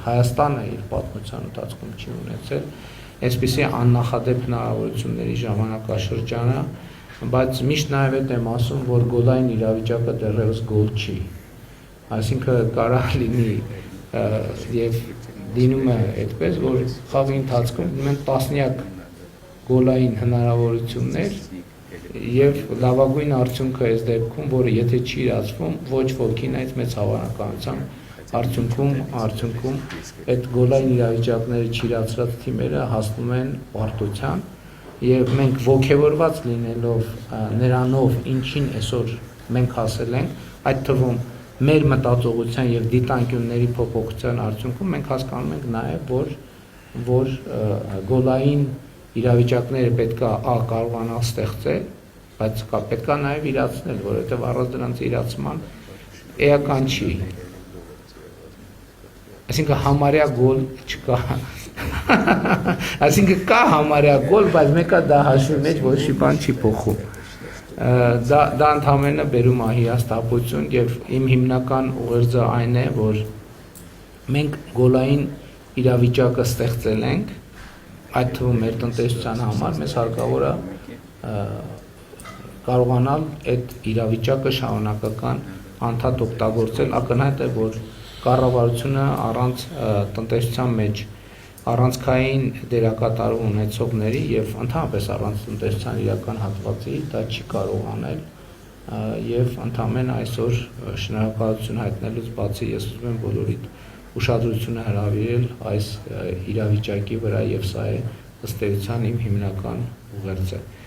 Հայաստանը իր պատմության ընթացքում չի ունեցել այսպիսի աննախադեպ հնարավորությունների ժամանակաշրջանը, բայց միշտ նաև այդ եմ ասում, որ գոլային իրավիճակը դեռևս գոլ չի, այսինքն կարող լինի եւ լինում է այդպես, որ խաղի ընթացքում ունեն տասնյակ գոլային հնարավորություններ եւ լավագույն արդյունքը այս դեպքում, որը եթե չի իրացվում, ոչ ոքին այդ մեծ հավանականությամբ արդյունքում այդ գոլային իրավիճակները չիրացրած թիմերը հասնում են պարտության եւ մենք ողջավորված լինելով նրանով, ինչին այսօր մենք հասել ենք, այդ թվում մեր մտածողության եւ դիտանկյունների փոփոխության արդյունքում մենք հասկանում ենք նաեւ, որ գոլային իրավիճակները պետքա կարողանալ ստեղծել, բայց պետքա նաև իրացնել, որովհետև առանց դրանց իրացման էական չի։ Այսինքն համարյա գոլ չկա։ Այսինքն կա համարյա գոլ, բայց մեկը դա հաշվի մեջ որոշի բան չի փոխում։ Դա ընդհանրապես բերում է հիասթափություն եւ իմ հիմնական ուղերձը այն է, որ մենք գոլային իրավիճակը ստեղծել ենք, այդ թվում մեր տնտեսության համար մեզ հարկավոր է կարողանալ այդ իրավիճակը շարունակական անդադ օգտագործել, ակնհայտ է, որ կառավարությունը առանց տնտեսության մեջ առանցքային դերակատարում ունեցողների եւ ընդհանրապես առանց տնտեսության իրական հատվածի դա չի կարող անել եւ ընդհանրապես այսօր շնորհակալություն հայտնելուց բացի ես ուզում եմ բոլորիդ ուշադրությունը հրավիրել այս իրավիճակի վրա եւ սա է ըստ էության իմ հիմնական ուղերձը։